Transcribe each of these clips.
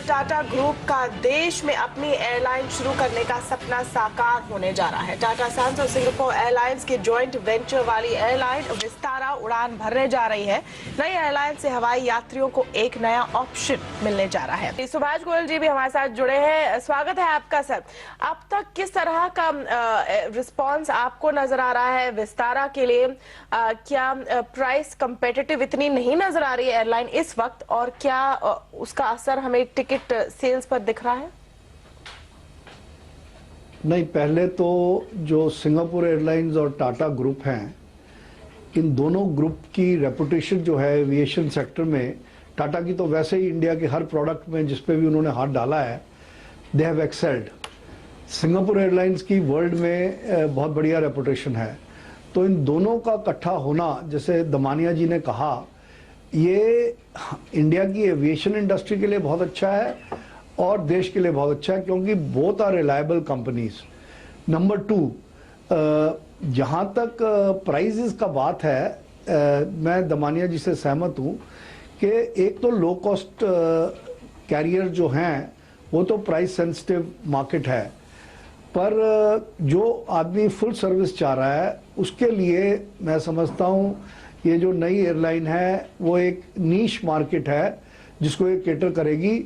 Tata group का देश में अपनी एयरलाइन शुरू करने का सपना साकार होने जा रहा है। टाटा सन्स और सिंगापुर एयरलाइंस की जॉइंट वेंचर वाली एयरलाइन विस्तारा उड़ान भरने जा रही है। नई एयरलाइन से हवाई यात्रियों को एक नया ऑप्शन मिलने जा रहा है। सुभाष गोयल जी भी हमारे साथ जुड़े हैं, स्वागत है आपका सर। अब तक किस तरह का रिस्पॉन्स आपको नजर आ रहा है विस्तारा के लिए? क्या प्राइस कंपेटिटिव इतनी नहीं नजर आ रही है एयरलाइन इस वक्त, और क्या उसका असर हमें टिकट सेल्स पर दिख रहा है? नहीं, पहले तो जो सिंगापुर एयरलाइंस और टाटा ग्रुप हैं, इन दोनों ग्रुप की रेपुटेशन जो है एविएशन सेक्टर में, टाटा की तो वैसे ही इंडिया के हर प्रोडक्ट में जिस पे भी उन्होंने हाथ डाला है they have excelled. Singapore airlines की वर्ल्ड में बहुत बढ़िया रेपुटेशन है। तो इन दोनों का इकट्ठा होना, जैसे दमानिया जी ने कहा, ये इंडिया की एविएशन इंडस्ट्री के लिए बहुत अच्छा है और देश के लिए बहुत अच्छा है, क्योंकि both are reliable companies. Number 2, जहाँ तक प्राइजेस का बात है, मैं दमानिया जी से सहमत हूँ कि एक तो लो कॉस्ट कैरियर जो हैं वो तो प्राइस सेंसिटिव मार्केट है, पर जो आदमी फुल सर्विस चाह रहा है उसके लिए मैं समझता हूँ ये जो नई एयरलाइन है वो एक नीश मार्केट है जिसको ये केटर करेगी,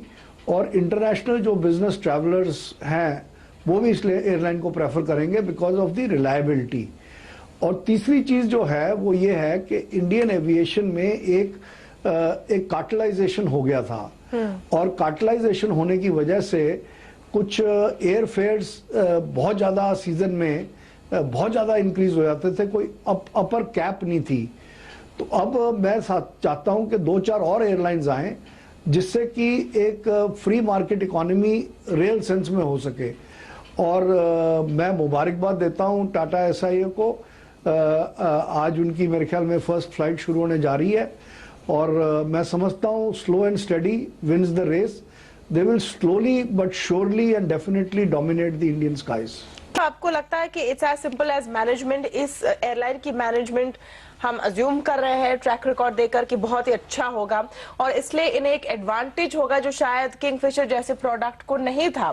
और इंटरनेशनल जो बिजनेस ट्रैवलर्स हैं वो भी इसलिए एयरलाइन को प्रेफर करेंगे बिकॉज ऑफ द रिलायबिलिटी। और तीसरी चीज जो है वो ये है कि इंडियन एविएशन में एक कार्टलाइजेशन हो गया था, और कार्टलाइजेशन होने की वजह से कुछ एयर फेयर्स बहुत ज़्यादा सीजन में बहुत ज़्यादा इंक्रीज हो जाते थे, कोई अपर कैप नहीं थी। तो अब मैं चाहता हूं कि 2-4 और एयरलाइंस आएं जिससे कि एक free market economy real sense में हो सके। और मैं मुबारकबाद देता हूं टाटा एसआईए को। आज उनकी मेरे ख्याल में फर्स्ट फ्लाइट शुरू होने जा रही है, और मैं समझता हूं slow and steady wins the race. They will slowly but surely and definitely dominate the Indian skies. आपको लगता है कि it's as simple as management? इस एयरलाइन की मैनेजमेंट हम अज्यूम कर रहे हैं ट्रैक रिकॉर्ड देकर कि बहुत ही अच्छा होगा, और इसलिए इन्हें एक एडवांटेज होगा जो शायद किंगफिशर जैसे प्रोडक्ट को नहीं था।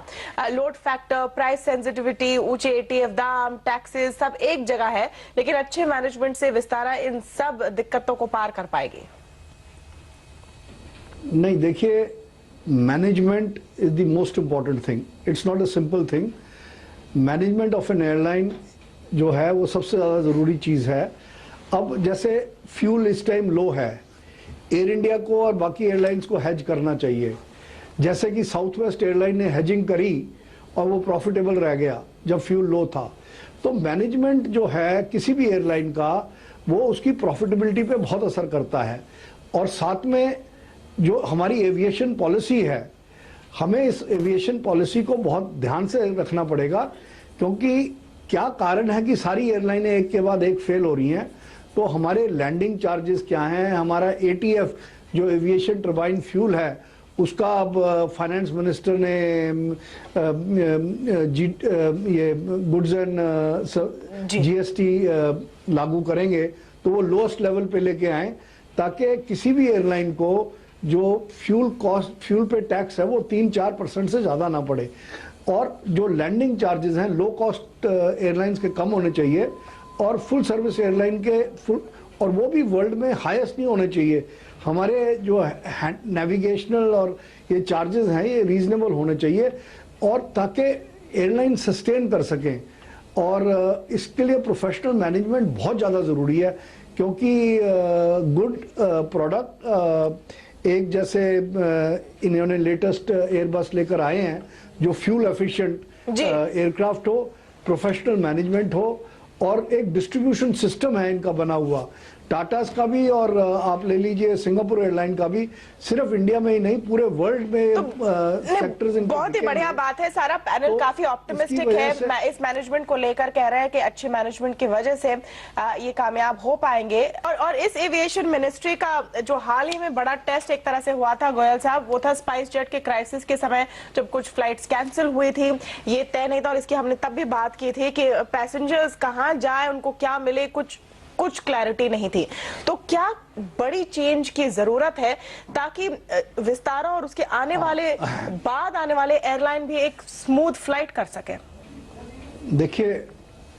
लोड फैक्टर, प्राइस सेंसिटिविटी, ऊंचे एटीएफ दाम, टैक्सेस सब एक जगह है, लेकिन अच्छे मैनेजमेंट से विस्तारा इन सब दिक्कतों को पार कर पाएगी। नहीं, देखिए, management is the most important thing, it's not a simple thing. Management of N airline जो है वो सबसे ज़्यादा ज़रूरी चीज़ है। अब जैसे फ्यूल इस टाइम लो है, एयर इंडिया को और बाकी एयरलाइंस को हेज करना चाहिए। जैसे कि साउथ वेस्ट एयरलाइन ने हेजिंग करी और वो प्रॉफिटेबल रह गया जब फ्यूल लो था। तो मैनेजमेंट जो है किसी भी एयरलाइन का, वो उसकी प्रॉफिटेबिलिटी पे बहुत असर करता है। और साथ में जो हमारी एविएशन पॉलिसी है, हमें इस एविएशन पॉलिसी को बहुत ध्यान से रखना पड़ेगा, क्योंकि क्या कारण है कि सारी एयरलाइनें एक के बाद एक फेल हो रही हैं। तो हमारे लैंडिंग चार्जेस क्या हैं, हमारा एटीएफ जो एविएशन टर्बाइन फ्यूल है उसका अब फाइनेंस मिनिस्टर ने ये गुड्स एंड जीएसटी लागू करेंगे, तो वो लोएस्ट लेवल पे लेके आए ताकि किसी भी एयरलाइन को जो फ्यूल पे टैक्स है वो 3-4% से ज़्यादा ना पड़े। और जो लैंडिंग चार्जेस हैं लो कॉस्ट एयरलाइंस के कम होने चाहिए, और फुल सर्विस एयरलाइन के और वो भी वर्ल्ड में हाईएस्ट नहीं होने चाहिए। हमारे जो नेविगेशनल और ये चार्जेस हैं ये रीजनेबल होने चाहिए, और ताकि एयरलाइन सस्टेन कर सकें। और इसके लिए प्रोफेशनल मैनेजमेंट बहुत ज़्यादा ज़रूरी है, क्योंकि गुड प्रोडक्ट एक जैसे इन्होंने लेटेस्ट एयरबस लेकर आए हैं जो फ्यूल एफिशिएंट एयरक्राफ्ट हो, प्रोफेशनल मैनेजमेंट हो, और एक डिस्ट्रीब्यूशन सिस्टम है इनका बना हुआ। टाटास का भी और आप ले लीजिए सिंगापुर एयरलाइन का भी, सिर्फ इंडिया में ही नहीं पूरे वर्ल्ड में सेक्टर्स इनके बहुत ही बढ़िया बात है। सारा पैनल तो काफी ऑप्टिमिस्टिक है इस मैनेजमेंट को लेकर, कह रहे हैं कि अच्छे मैनेजमेंट की वजह से ये कामयाब हो पाएंगे। और इस एविएशन मिनिस्ट्री का जो हाल ही में बड़ा टेस्ट एक तरह से हुआ था गोयल साहब, वो था स्पाइस जेट के क्राइसिस के समय जब कुछ फ्लाइट्स कैंसिल हुई थी। ये तय नहीं था, और इसकी हमने तब भी बात की थी कि पैसेंजर्स कहाँ जाए, उनको क्या मिले, कुछ कुछ क्लैरिटी नहीं थी। तो क्या बड़ी चेंज की जरूरत है ताकि विस्तारा और उसके आने वाले बाद आने वाले एयरलाइन भी एक स्मूथ फ्लाइट कर सके? देखिए,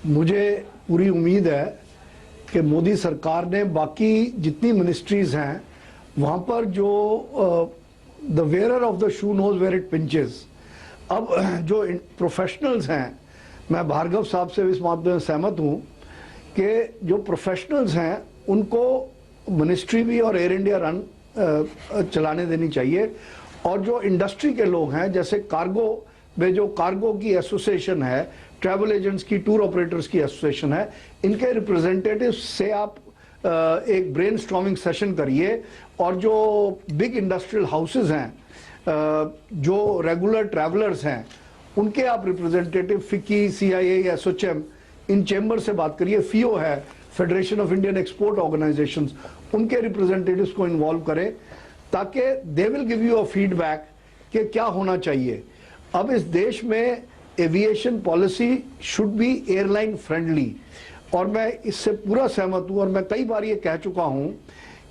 मुझे पूरी उम्मीद है कि मोदी सरकार ने बाकी जितनी मिनिस्ट्रीज हैं वहां पर जो the wearer of the shoe knows where it pinches, अब जो प्रोफेशनल्स हैं, मैं भार्गव साहब से इस मामले में सहमत हूं कि जो प्रोफेशनल्स हैं उनको मिनिस्ट्री भी और एयर इंडिया रन चलाने देनी चाहिए, और जो इंडस्ट्री के लोग हैं, जैसे कार्गो में जो कार्गो की एसोसिएशन है, ट्रैवल एजेंट्स की, टूर ऑपरेटर्स की एसोसिएशन है, इनके रिप्रेजेंटेटिव से आप एक ब्रेनस्टॉर्मिंग सेशन करिए, और जो बिग इंडस्ट्रियल हाउसेज हैं, जो रेगुलर ट्रैवलर्स हैं, उनके आप रिप्रेजेंटेटिव, फिकी, सीआईए, एसोचेम, इन चेंबर से बात करिए, फीओ है, federation of Indian export organisations, उनके रिप्रेजेंटेटिव्स को इन्वॉल्व करें, ताकि they will give you a feedback कि क्या होना चाहिए। अब इस देश में aviation policy should be airline friendly, और मैं इससे पूरा सहमत हूं, और मैं कई बार ये कह चुका हूं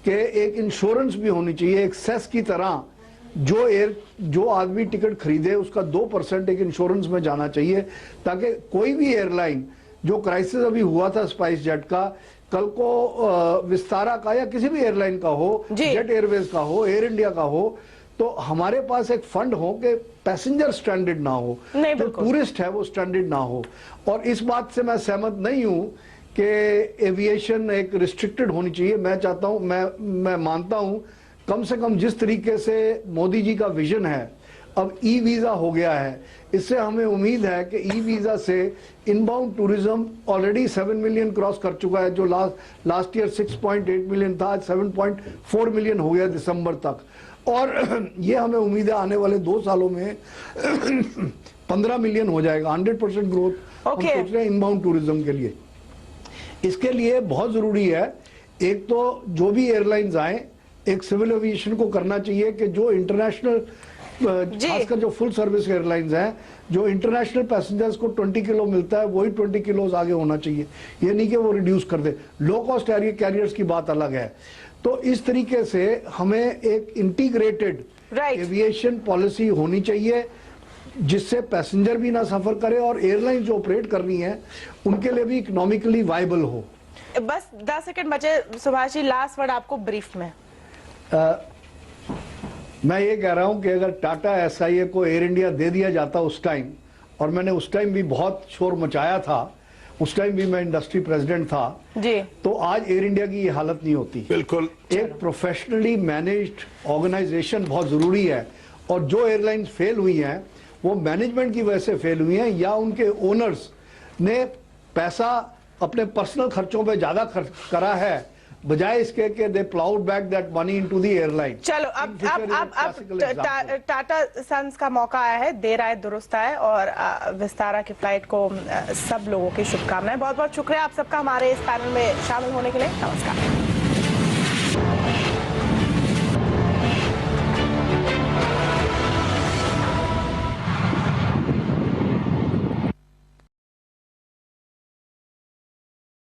कि एक इंश्योरेंस भी होनी चाहिए, एक सेस की तरह। जो आदमी टिकट खरीदे उसका 2% एक इंश्योरेंस में जाना चाहिए, ताकि कोई भी एयरलाइन, जो क्राइसिस अभी हुआ था स्पाइस जेट का, कल को विस्तारा का या किसी भी एयरलाइन का हो, जेट एयरवेज का हो, एयर इंडिया का हो, तो हमारे पास एक फंड हो कि पैसेंजर स्ट्रैंडेड ना हो, जो टूरिस्ट है वो स्ट्रैंडेड ना हो। और इस बात से मैं सहमत नहीं हूं कि एविएशन एक रिस्ट्रिक्टेड होनी चाहिए। मैं चाहता हूं, मैं मानता हूं, कम से कम जिस तरीके से मोदी जी का विजन है, अब ई वीजा हो गया है, इससे हमें उम्मीद है कि ई वीजा से inbound tourism already 7 million cross कर चुका है, जो लास्ट ईयर 6.8 मिलियन था, आज 7.4 मिलियन हो गया दिसंबर तक। और ये हमें उम्मीद है आने वाले 2 सालों में 15 मिलियन हो जाएगा, 100% ग्रोथ हम सोच रहे हैं इनबाउंड टूरिज्म के लिए। इसके लिए बहुत जरूरी है, एक तो जो भी एयरलाइंस आए, एक सिविल एविएशन को करना चाहिए कि जो इंटरनेशनल, खासकर जो फुल सर्विस एयरलाइंस हैं, जो इंटरनेशनल पैसेंजर्स को 20 किलो मिलता है वही 20 किलोज आगे होना चाहिए, ये नहीं कि वो रिड्यूस कर दे। लो कॉस्ट कैरियर्स की बात अलग है। तो इस तरीके से हमें एक इंटीग्रेटेड एविएशन पॉलिसी होनी चाहिए, जिससे पैसेंजर भी ना सफर करे और एयरलाइन जो ऑपरेट करनी है उनके लिए भी इकोनॉमिकली वायबल हो। बस 10 सेकंड बचे सुभाष जी, लास्ट वर्ड आपको ब्रीफ में। मैं ये कह रहा हूं कि अगर टाटा एसआईए को एयर इंडिया दे दिया जाता उस टाइम, और मैंने उस टाइम भी बहुत शोर मचाया था, उस टाइम भी मैं इंडस्ट्री प्रेसिडेंट था जी, तो आज एयर इंडिया की ये हालत नहीं होती। बिल्कुल, एक प्रोफेशनली मैनेज्ड ऑर्गेनाइजेशन बहुत जरूरी है, और जो एयरलाइंस फेल हुई हैं वो मैनेजमेंट की वजह से फेल हुई हैं, या उनके ओनर्स ने पैसा अपने पर्सनल खर्चों पे ज्यादा खर्च करा है, बजाय इसके कि they ploughed back that money into the airline. चलो अब टाटा सन्स का मौका आया है, देर आए दुरुस्त आए, और विस्तारा की फ्लाइट को सब लोगों की शुभकामनाएं। बहुत बहुत शुक्रिया आप सबका हमारे इस पैनल में शामिल होने के लिए। नमस्कार।